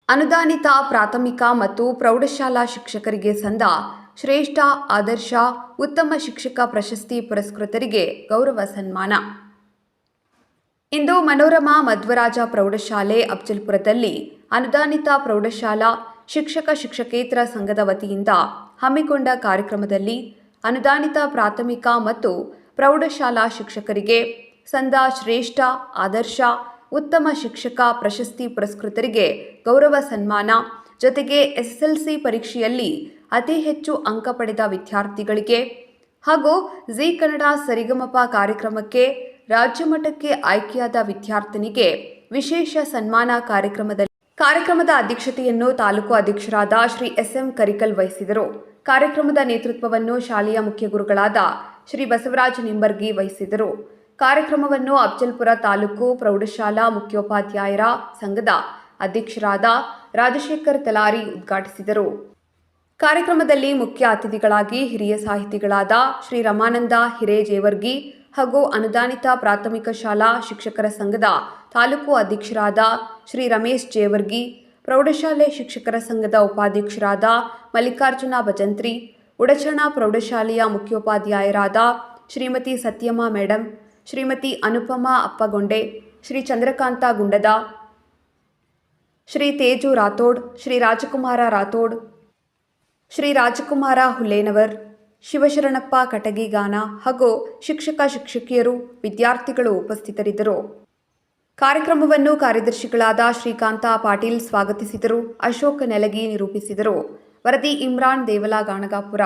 ಅನುದಾನಿತ ಪ್ರಾಥಮಿಕ ಮತ್ತು ಪ್ರೌಢಶಾಲಾ ಶಿಕ್ಷಕರಿಗೆ ಸಂದ ಶ್ರೇಷ್ಠ ಆದರ್ಶ ಉತ್ತಮ ಶಿಕ್ಷಕ ಪ್ರಶಸ್ತಿ ಪುರಸ್ಕೃತರಿಗೆ ಗೌರವ ಸನ್ಮಾನ. ಇಂದು ಮನೋರಮಾ ಮಧ್ವರಾಜ ಪ್ರೌಢಶಾಲೆ ಅಫ್ಜಲ್ಪುರದಲ್ಲಿ ಅನುದಾನಿತ ಪ್ರೌಢಶಾಲಾ ಶಿಕ್ಷಕೇತರ ಸಂಘದ ವತಿಯಿಂದ ಹಮ್ಮಿಕೊಂಡ ಕಾರ್ಯಕ್ರಮದಲ್ಲಿ ಅನುದಾನಿತ ಪ್ರಾಥಮಿಕ ಮತ್ತು ಪ್ರೌಢಶಾಲಾ ಶಿಕ್ಷಕರಿಗೆ ಸಂದ ಶ್ರೇಷ್ಠ ಆದರ್ಶ ಉತ್ತಮ ಶಿಕ್ಷಕ ಪ್ರಶಸ್ತಿ ಪುರಸ್ಕೃತರಿಗೆ ಗೌರವ ಸನ್ಮಾನ, ಜೊತೆಗೆ ಎಸ್ಎಸ್ಎಲ್ಸಿ ಪರೀಕ್ಷೆಯಲ್ಲಿ ಅತಿ ಹೆಚ್ಚು ಅಂಕ ಪಡೆದ ವಿದ್ಯಾರ್ಥಿಗಳಿಗೆ ಹಾಗೂ ಜೀ ಕನ್ನಡ ಸರಿಗಮಪ ಕಾರ್ಯಕ್ರಮಕ್ಕೆ ರಾಜ್ಯ ಮಟ್ಟಕ್ಕೆ ಆಯ್ಕೆಯಾದ ವಿದ್ಯಾರ್ಥಿನಿಗೆ ವಿಶೇಷ ಸನ್ಮಾನ ಕಾರ್ಯಕ್ರಮದ ಅಧ್ಯಕ್ಷತೆಯನ್ನು ತಾಲೂಕು ಅಧ್ಯಕ್ಷರಾದ ಶ್ರೀ ಎಸ್.ಎಂ. ಕರಿಕಲ್ ವಹಿಸಿದರು. ಕಾರ್ಯಕ್ರಮದ ನೇತೃತ್ವವನ್ನು ಶಾಲೆಯ ಮುಖ್ಯ ಗುರುಗಳಾದ ಶ್ರೀ ಬಸವರಾಜ ನಿಂಬರ್ಗಿ ವಹಿಸಿದರು. ಕಾರ್ಯಕ್ರಮವನ್ನು ಅಫ್ಜಲ್ಪುರ ತಾಲೂಕು ಪ್ರೌಢಶಾಲಾ ಮುಖ್ಯೋಪಾಧ್ಯಾಯರ ಸಂಘದ ಅಧ್ಯಕ್ಷರಾದ ರಾಜಶೇಖರ್ ತಲಾರಿ ಉದ್ಘಾಟಿಸಿದರು. ಕಾರ್ಯಕ್ರಮದಲ್ಲಿ ಮುಖ್ಯ ಅತಿಥಿಗಳಾಗಿ ಹಿರಿಯ ಸಾಹಿತಿಗಳಾದ ಶ್ರೀ ರಮಾನಂದ ಹಿರೇಜೇವರ್ಗಿ ಹಾಗೂ ಅನುದಾನಿತ ಪ್ರಾಥಮಿಕ ಶಾಲಾ ಶಿಕ್ಷಕರ ಸಂಘದ ತಾಲೂಕು ಅಧ್ಯಕ್ಷರಾದ ಶ್ರೀ ರಮೇಶ್ ಜೇವರ್ಗಿ, ಪ್ರೌಢಶಾಲೆ ಶಿಕ್ಷಕರ ಸಂಘದ ಉಪಾಧ್ಯಕ್ಷರಾದ ಮಲ್ಲಿಕಾರ್ಜುನ ಭಜಂತ್ರಿ, ಉಡಚಣ ಪ್ರೌಢಶಾಲೆಯ ಮುಖ್ಯೋಪಾಧ್ಯಾಯರಾದ ಶ್ರೀಮತಿ ಸತ್ಯಮ್ಮ ಮೇಡಂ, ಶ್ರೀಮತಿ ಅನುಪಮಾ ಅಪ್ಪಗೊಂಡೆ, ಶ್ರೀ ಚಂದ್ರಕಾಂತ ಗುಂಡದ, ಶ್ರೀ ತೇಜು ರಾಥೋಡ್, ಶ್ರೀ ರಾಜಕುಮಾರ ರಾಥೋಡ್, ಶ್ರೀ ರಾಜಕುಮಾರ ಹುಲ್ಲೇನವರ್, ಶಿವಶರಣಪ್ಪ ಕಟಗಿಗಾನ ಹಾಗೂ ಶಿಕ್ಷಕಿಯರು, ವಿದ್ಯಾರ್ಥಿಗಳು ಉಪಸ್ಥಿತರಿದ್ದರು. ಕಾರ್ಯಕ್ರಮವನ್ನು ಕಾರ್ಯದರ್ಶಿಗಳಾದ ಶ್ರೀಕಾಂತ ಪಾಟೀಲ್ ಸ್ವಾಗತಿಸಿದರು. ಅಶೋಕ್ ನೆಲಗಿ ನಿರೂಪಿಸಿದರು. ವರದಿ ಇಮ್ರಾನ್ ದೇವಲ ಗಾಣಗಾಪುರ.